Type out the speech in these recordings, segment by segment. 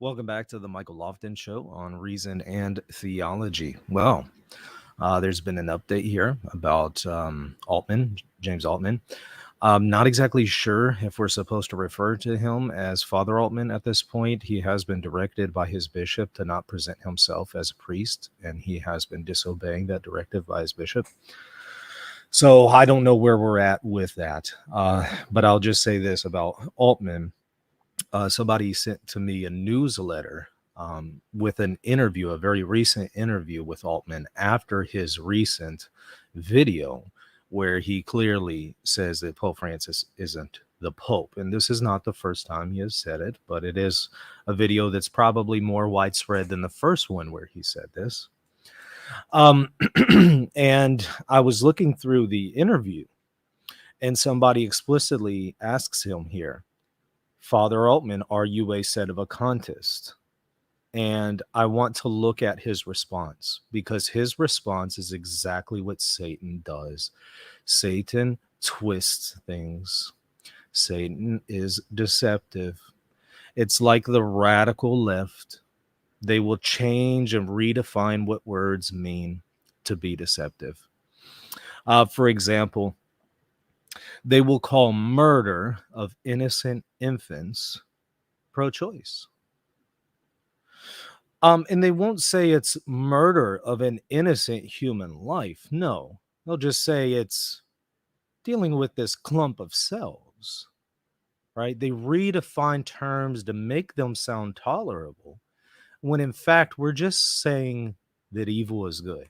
Welcome back to the Michael Lofton Show on Reason and Theology. Well, there's been an update here about Altman, James Altman. I'm not exactly sure if we're supposed to refer to him as Father Altman at this point. He has been directed by his bishop to not present himself as a priest, and he has been disobeying that directive by his bishop. So I don't know where we're at with that. But I'll just say this about Altman. Somebody sent to me a newsletter with an interview, a very recent interview with Altman after his recent video where he clearly says that Pope Francis isn't the Pope. And this is not the first time he has said it, but it is a video that's probably more widespread than the first one where he said this. And I was looking through the interview, and somebody explicitly asks him here, Father Altman, are you a sedevacantist? And I want to look at his response, because his response is exactly what Satan does. Satan twists things. Satan is deceptive. It's like the radical left. They will change and redefine what words mean to be deceptive. For example, they will call murder of innocent infants pro-choice. And they won't say it's murder of an innocent human life. No, they'll just say it's dealing with this clump of cells, right? They redefine terms to make them sound tolerable, when in fact, we're just saying that evil is good.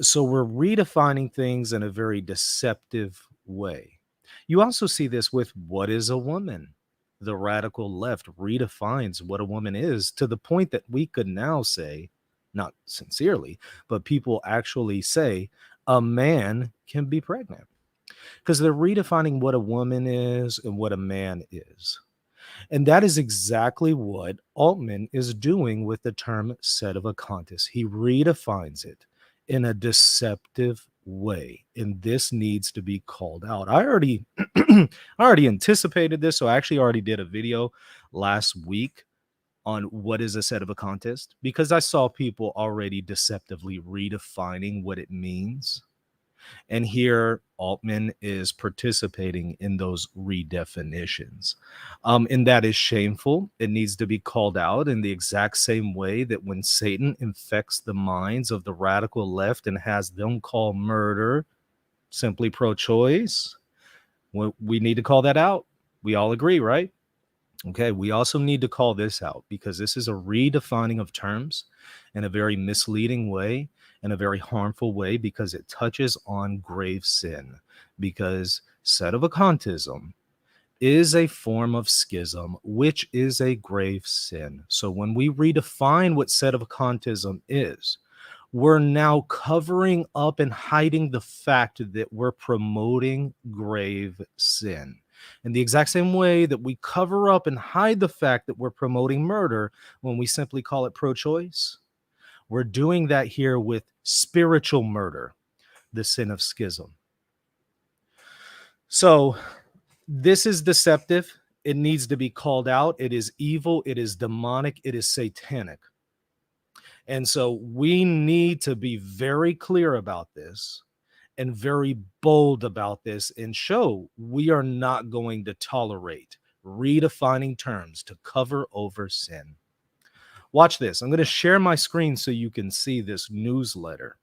So we're redefining things in a very deceptive way. You also see this with what is a woman. The radical left redefines what a woman is to the point that we could now say, not sincerely, but people actually say a man can be pregnant, because they're redefining what a woman is and what a man is. And that is exactly what Altman is doing with the term sedevacantist. He redefines it in a deceptive way, and this needs to be called out. I already anticipated this, so I actually already did a video last week on what is a sedevacantist, because I saw people already deceptively redefining what it means. And here Altman is participating in those redefinitions. And that is shameful. It needs to be called out in the exact same way that when Satan infects the minds of the radical left and has them call murder simply pro-choice, we need to call that out. We all agree, right? Okay, we also need to call this out, because this is a redefining of terms in a very misleading way, in a very harmful way, because it touches on grave sin. Because sedevacantism is a form of schism, which is a grave sin. So when we redefine what sedevacantism is, we're now covering up and hiding the fact that we're promoting grave sin. In the exact same way that we cover up and hide the fact that we're promoting murder when we simply call it pro-choice, we're doing that here with spiritual murder, the sin of schism. So this is deceptive. It needs to be called out. It is evil. It is demonic. It is satanic. And so we need to be very clear about this and very bold about this, and show we are not going to tolerate redefining terms to cover over sin. Watch this. I'm going to share my screen so you can see this newsletter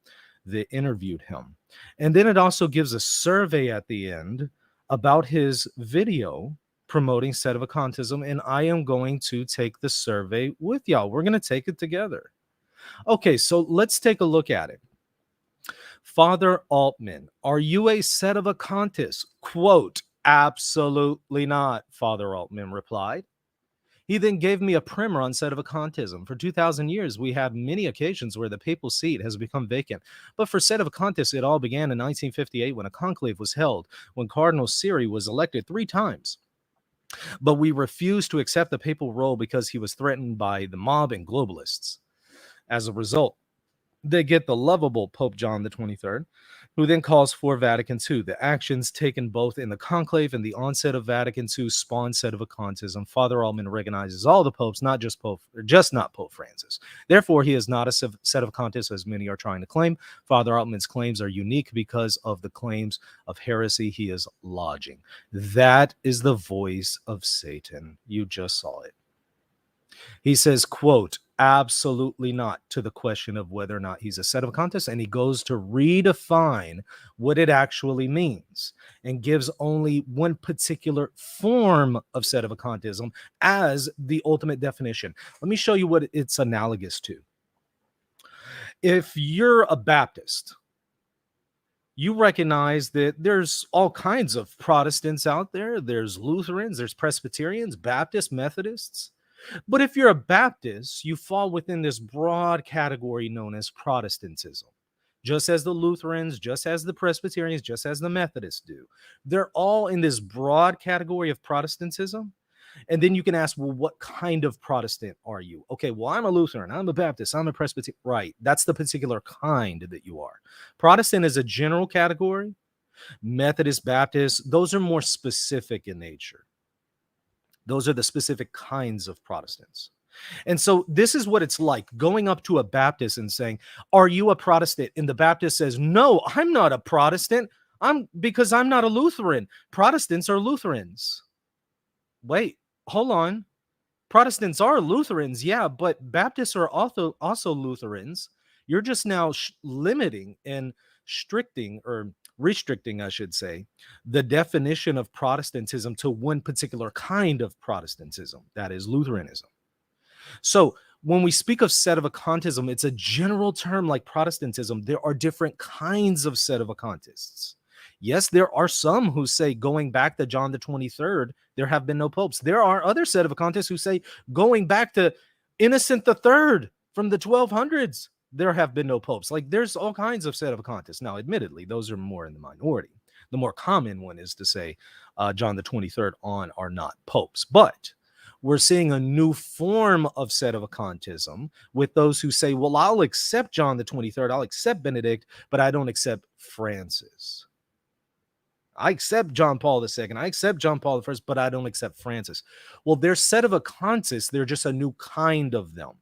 that interviewed him. And then it also gives a survey at the end about his video promoting sedevacantism, and I am going to take the survey with y'all. We're going to take it together. Okay, so let's take a look at it. Father Altman, are you a sedevacantist? Quote, absolutely not, Father Altman replied. He then gave me a primer on sedevacantism. For 2,000 years, we have many occasions where the papal seat has become vacant. But for sedevacantists, it all began in 1958 when a conclave was held, when Cardinal Siri was elected 3 times. But we refused to accept the papal role because he was threatened by the mob and globalists. As a result, they get the lovable Pope John the 23rd, who then calls for Vatican II. The actions taken both in the conclave and the onset of Vatican II spawned sedevacantism. Father Altman recognizes all the popes, not Pope Francis. Therefore, he is not a sedevacantist, as many are trying to claim. Father Altman's claims are unique because of the claims of heresy he is lodging. That is the voice of Satan. You just saw it. He says, quote, absolutely not, to the question of whether or not he's a sedevacantist, and he goes to redefine what it actually means and gives only one particular form of sedevacantism as the ultimate definition. Let me show you what it's analogous to. If you're a Baptist, you recognize that there's all kinds of Protestants out there. There's Lutherans, there's Presbyterians, Baptists, Methodists. But if you're a Baptist, you fall within this broad category known as Protestantism, just as the Lutherans, just as the Presbyterians, just as the Methodists do. They're all in this broad category of Protestantism. And then you can ask, well, what kind of Protestant are you? Okay, well, I'm a Lutheran, I'm a Baptist, I'm a Presbyterian. Right, that's the particular kind that you are. Protestant is a general category. Methodist, Baptist, those are more specific in nature. Those are the specific kinds of Protestants. And so this is what it's like going up to a Baptist and saying, are you a Protestant? And the Baptist says, no, I'm not a Protestant. Because I'm not a Lutheran. Protestants are Lutherans. Wait, hold on. Protestants are Lutherans, yeah, but Baptists are also Lutherans. You're just now limiting and restricting, I should say, the definition of Protestantism to one particular kind of Protestantism, that is Lutheranism. So when we speak of sedevacantism, it's a general term like Protestantism. There are different kinds of sedevacantists. Yes, there are some who say going back to John the 23rd, there have been no popes. There are other sedevacantists who say going back to Innocent III from the 1200s, there have been no popes. Like there's all kinds of sedevacantists. Now, admittedly, those are more in the minority. The more common one is to say John the 23rd on are not popes. But we're seeing a new form of sedevacantism with those who say, well, I'll accept John the 23rd, I'll accept Benedict, but I don't accept Francis. I accept John Paul II, I accept John Paul I, but I don't accept Francis. Well, they're sedevacantists, they're just a new kind of them.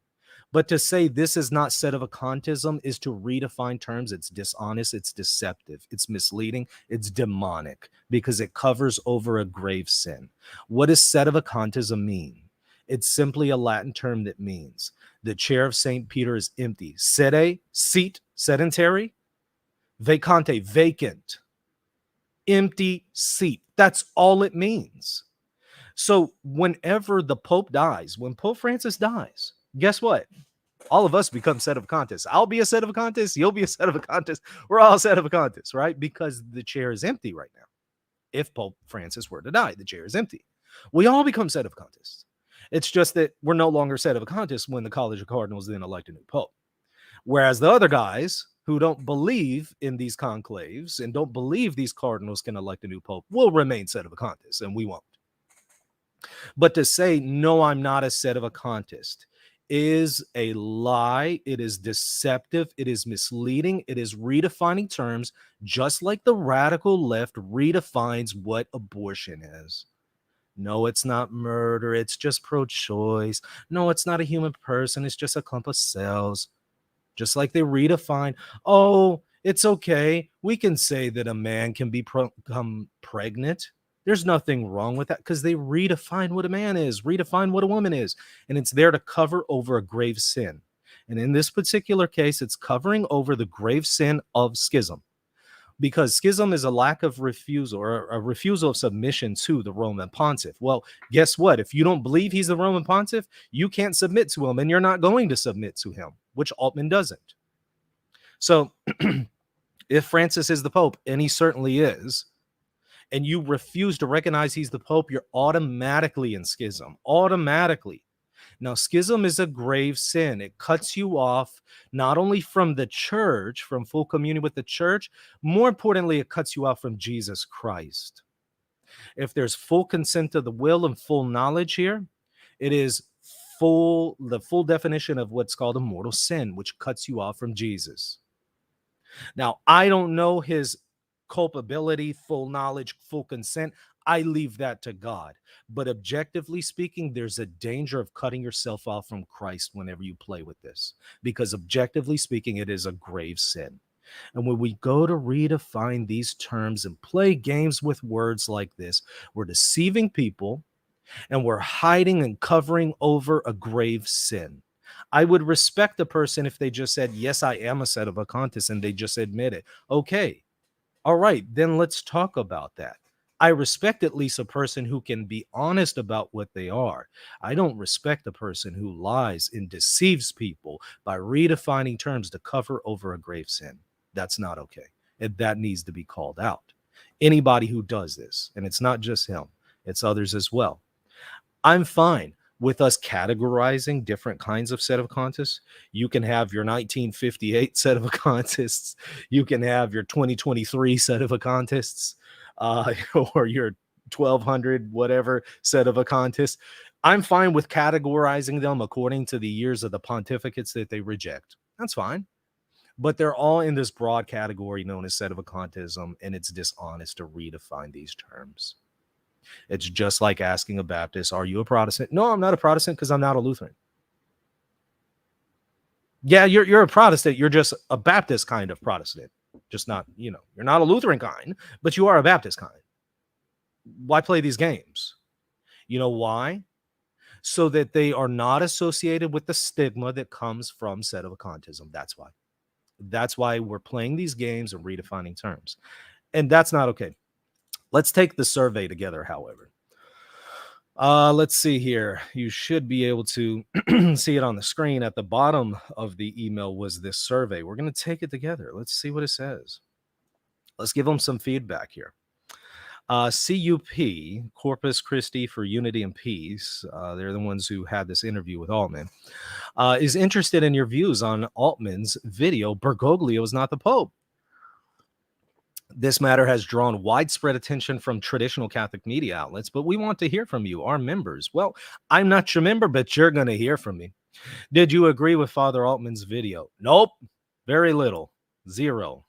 But to say this is not sedevacantism is to redefine terms. It's dishonest, it's deceptive, it's misleading, it's demonic, because it covers over a grave sin. What does sedevacantism mean? It's simply a Latin term that means the chair of St. Peter is empty. Sede, seat, sedentary. Vacante, vacant. Empty seat. That's all it means. So whenever the Pope dies, when Pope Francis dies, guess what? All of us become sedevacantists. I'll be a sedevacantist. You'll be a sedevacantist. We're all sedevacantists, right? Because the chair is empty right now. If Pope Francis were to die, the chair is empty. We all become sedevacantists. It's just that we're no longer sedevacantists when the College of Cardinals then elect a new Pope. Whereas the other guys who don't believe in these conclaves and don't believe these cardinals can elect a new Pope will remain sedevacantists, and we won't. But to say, no, I'm not a sedevacantist is a lie. It is deceptive. It is misleading. It is redefining terms, just like the radical left redefines what abortion is. No, it's not murder. It's just pro-choice. No, it's not a human person. It's just a clump of cells. Just like they redefine, oh, it's okay. We can say that a man can become pregnant. There's nothing wrong with that because they redefine what a man is, redefine what a woman is. And it's there to cover over a grave sin. And in this particular case, it's covering over the grave sin of schism. Because schism is a lack of refusal or a refusal of submission to the Roman pontiff. Well, guess what? If you don't believe he's the Roman pontiff, you can't submit to him, and you're not going to submit to him, which Altman doesn't. So if Francis is the Pope, and he certainly is, and you refuse to recognize he's the Pope, you're automatically in schism. Automatically. Now, schism is a grave sin. It cuts you off not only from the church, from full communion with the church, more importantly, it cuts you off from Jesus Christ. If there's full consent to the will and full knowledge here, it is the full definition of what's called a mortal sin, which cuts you off from Jesus. Now, I don't know his culpability, full knowledge, full consent. I leave that to God. But objectively speaking, there's a danger of cutting yourself off from Christ whenever you play with this, because objectively speaking, it is a grave sin. And when we go to redefine these terms and play games with words like this, we're deceiving people and we're hiding and covering over a grave sin. I would respect a person if they just said, yes, I am a sedevacantist, and they just admit it. Okay, all right, then let's talk about that. I respect at least a person who can be honest about what they are. I don't respect a person who lies and deceives people by redefining terms to cover over a grave sin. That's not okay. And that needs to be called out. Anybody who does this, and it's not just him, it's others as well. I'm fine with us categorizing different kinds of sedevacantists. You can have your 1958 sedevacantists. You can have your 2023 sedevacantists, or your 1200 whatever sedevacantists. I'm fine with categorizing them according to the years of the pontificates that they reject. That's fine. But they're all in this broad category known as sedevacantism, and it's dishonest to redefine these terms. It's just like asking a Baptist, are you a Protestant? No, I'm not a Protestant because I'm not a Lutheran. Yeah, you're a Protestant. You're just a Baptist kind of Protestant. Just not, you're not a Lutheran kind, but you are a Baptist kind. Why play these games? You know why? So that they are not associated with the stigma that comes from sedevacantism. That's why. That's why we're playing these games and redefining terms. And that's not okay. Let's take the survey together, however. Let's see here. You should be able to see it on the screen. At the bottom of the email was this survey. We're going to take it together. Let's see what it says. Let's give them some feedback here. CUP, Corpus Christi for Unity and Peace, they're the ones who had this interview with Altman, is interested in your views on Altman's video, Bergoglio is not the Pope. This matter has drawn widespread attention from traditional Catholic media outlets, but we want to hear from you, our members. Well, I'm not your member, but you're going to hear from me. Did you agree with Father Altman's video? Nope. Very little. Zero.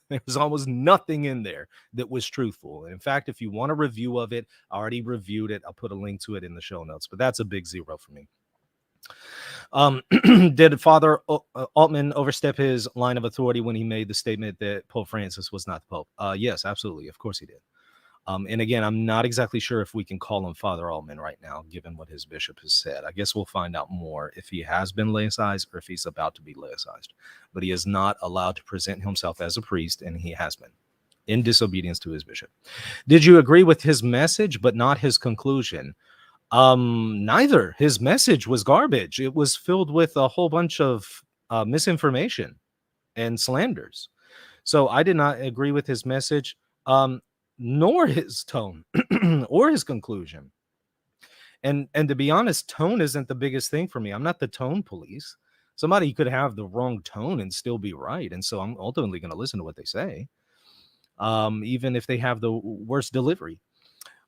There was almost nothing in there that was truthful. In fact, if you want a review of it, I already reviewed it. I'll put a link to it in the show notes, but that's a big zero for me. Did Father Altman overstep his line of authority when he made the statement that Pope Francis was not the Pope? Yes, absolutely. Of course he did. And again, I'm not exactly sure if we can call him Father Altman right now, given what his bishop has said. I guess we'll find out more if he has been laicized or if he's about to be laicized. But he is not allowed to present himself as a priest, and he has been, in disobedience to his bishop. Did you agree with his message, but not his conclusion? Neither. His message was garbage. It was filled with a whole bunch of misinformation and slanders. So I did not agree with his message, nor his tone or his conclusion. And to be honest, tone isn't the biggest thing for me. I'm not the tone police. Somebody could have the wrong tone and still be right. And so I'm ultimately going to listen to what they say, even if they have the worst delivery.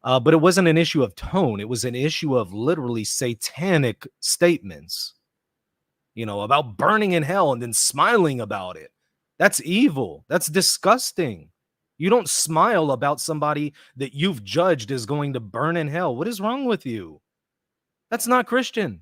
But it wasn't an issue of tone. It was an issue of literally satanic statements, about burning in hell and then smiling about it. That's evil. That's disgusting. You don't smile about somebody that you've judged is going to burn in hell. What is wrong with you? That's not Christian.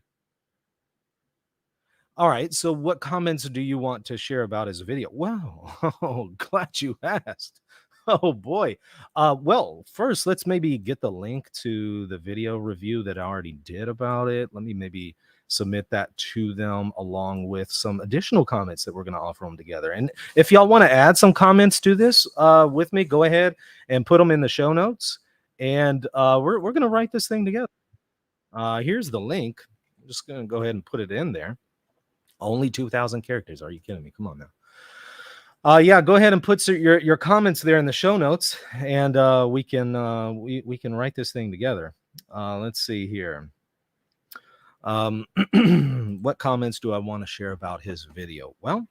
All right. So what comments do you want to share about his video? Well, glad you asked. Oh boy. Well, first, let's maybe get the link to the video review that I already did about it. Let me maybe submit that to them along with some additional comments that we're going to offer them together. And if y'all want to add some comments to this with me, go ahead and put them in the show notes. And we're going to write this thing together. Here's the link. I'm just going to go ahead and put it in there. Only 2,000 characters. Are you kidding me? Come on now. Yeah, go ahead and put your comments there in the show notes, and we can write this thing together. Let's see here. What comments do I want to share about his video? Well,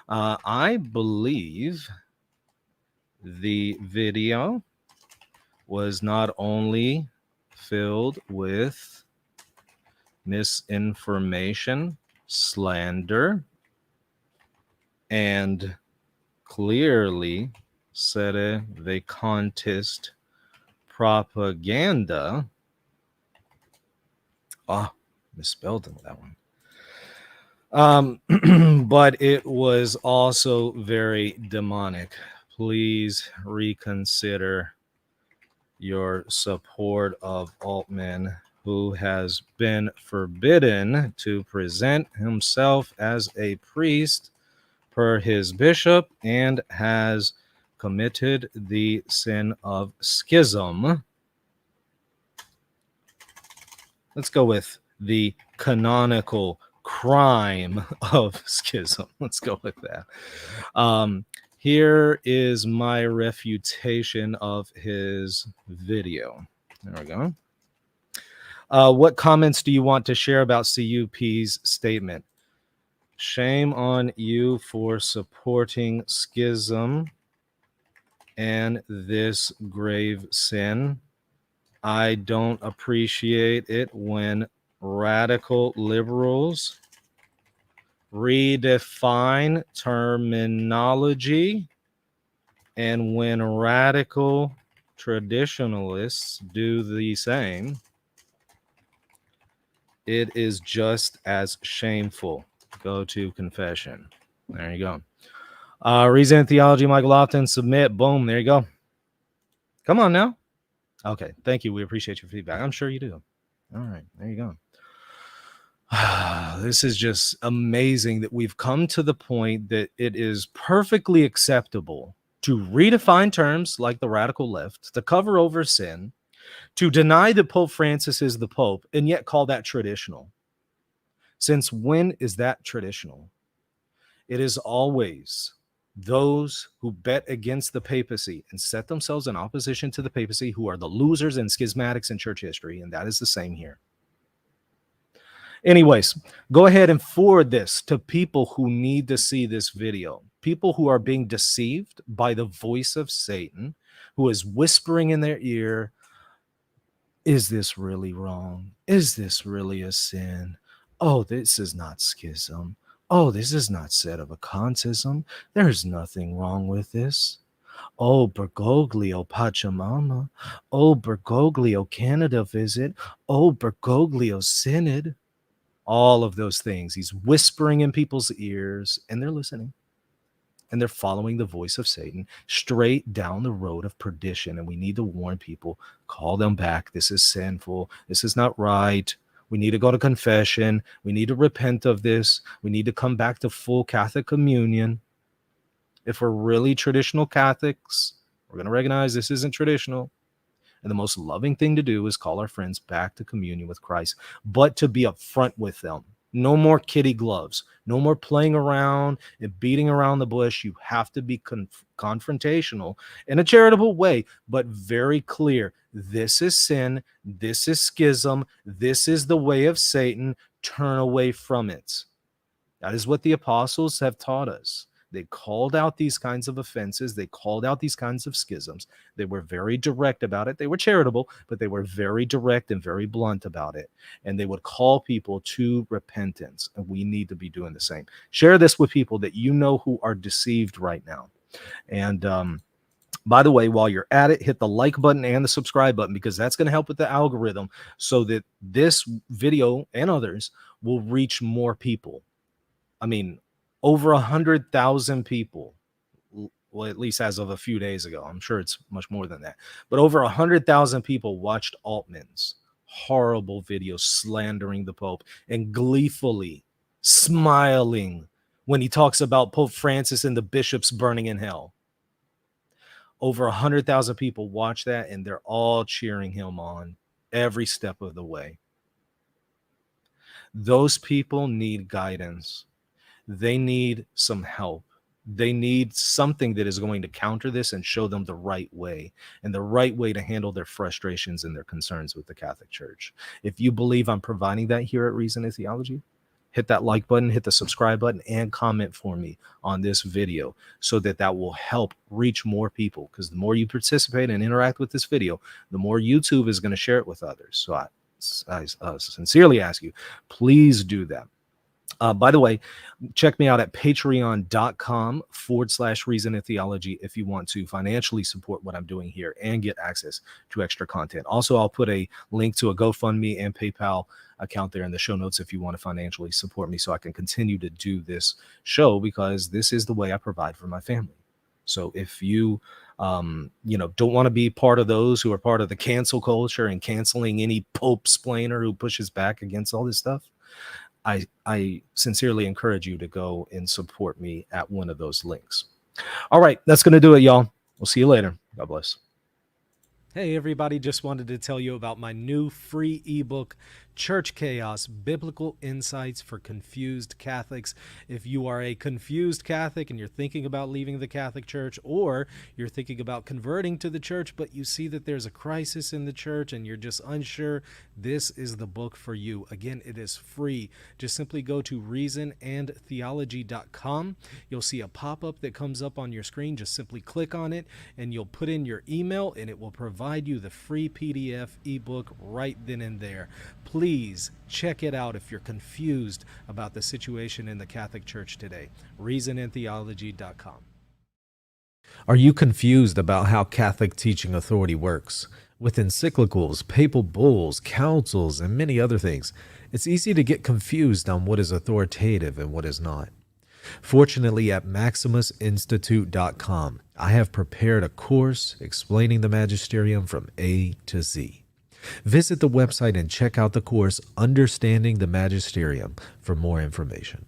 I believe the video was not only filled with misinformation, slander, and clearly sedevacantist propaganda. Misspelled that one. But it was also very demonic. Please reconsider your support of Altman, who has been forbidden to present himself as a priest per his bishop and has committed the sin of schism. Let's go with the canonical crime of schism. Let's go with that. Here is my refutation of his video. There we go. What comments do you want to share about CUP's statement? Shame on you for supporting schism and this grave sin. I don't appreciate it when radical liberals redefine terminology and when radical traditionalists do the same. It is just as shameful. Go to confession. There you go. Reason and Theology, Michael Lofton, submit. Boom. There you go. Come on now. Okay. Thank you. We appreciate your feedback. I'm sure you do. All right. There you go. This is just amazing that we've come to the point that it is perfectly acceptable to redefine terms like the radical left, to cover over sin, to deny that Pope Francis is the Pope, and yet call that traditional. Since when is that traditional? It is always those who bet against the papacy and set themselves in opposition to the papacy who are the losers and schismatics in church history, and that is the same here. Anyways, go ahead and forward this to people who need to see this video. People who are being deceived by the voice of Satan, who is whispering in their ear, is this really wrong? Is this really a sin? Oh, this is not schism. Oh, this is not sedevacantism. There's nothing wrong with this. Oh, Bergoglio Pachamama. Oh, Bergoglio Canada visit. Oh, Bergoglio Synod. All of those things. He's whispering in people's ears, and they're listening. And they're following the voice of Satan straight down the road of perdition. And we need to warn people, call them back. This is sinful. This is not right. We need to go to confession. We need to repent of this. We need to come back to full Catholic communion. If we're really traditional Catholics, we're going to recognize this isn't traditional. And the most loving thing to do is call our friends back to communion with Christ, but to be upfront with them. No more kitty gloves. No more playing around and beating around the bush. You have to be confrontational in a charitable way, but very clear. This is sin. This is schism. This is the way of Satan. Turn away from it. That is what the apostles have taught us. They called out these kinds of offenses. They called out these kinds of schisms. They were very direct about it. They were charitable, but they were very direct and very blunt about it. And they would call people to repentance. And we need to be doing the same. Share this with people that you know who are deceived right now. And by the way, while you're at it, hit the like button and the subscribe button, because that's going to help with the algorithm so that this video and others will reach more people. I mean, over 100,000 people, well, at least as of a few days ago. I'm sure it's much more than that. But over 100,000 people watched Altman's horrible video slandering the Pope and gleefully smiling when he talks about Pope Francis and the bishops burning in hell. Over 100,000 people watch that, and they're all cheering him on every step of the way. Those people need guidance. They need some help. They need something that is going to counter this and show them the right way, and the right way to handle their frustrations and their concerns with the Catholic Church. If you believe I'm providing that here at Reason and Theology, hit that like button, hit the subscribe button, and comment for me on this video so that will help reach more people, because the more you participate and interact with this video, the more YouTube is going to share it with others. So I sincerely ask you, please do that. By the way, check me out at patreon.com/reason and theology if you want to financially support what I'm doing here and get access to extra content. Also, I'll put a link to a GoFundMe and PayPal account there in the show notes if you want to financially support me so I can continue to do this show, because this is the way I provide for my family. So if you don't want to be part of those who are part of the cancel culture and canceling any Pope splainer who pushes back against all this stuff, I sincerely encourage you to go and support me at one of those links. All right, that's going to do it, y'all. We'll see you later. God bless. Hey, everybody. Just wanted to tell you about my new free ebook, Church Chaos, Biblical Insights for Confused Catholics. If you are a confused Catholic and you're thinking about leaving the Catholic Church, or you're thinking about converting to the church, but you see that there's a crisis in the church and you're just unsure, this is the book for you. Again, it is free. Just simply go to reasonandtheology.com. You'll see a pop-up that comes up on your screen. Just simply click on it and you'll put in your email and it will provide you the free PDF ebook right then and there. Please check it out if you're confused about the situation in the Catholic Church today. reasonandtheology.com. Are you confused about how Catholic teaching authority works? With encyclicals, papal bulls, councils, and many other things, it's easy to get confused on what is authoritative and what is not. Fortunately, at maximusinstitute.com, I have prepared a course explaining the Magisterium from A to Z. Visit the website and check out the course, Understanding the Magisterium, for more information.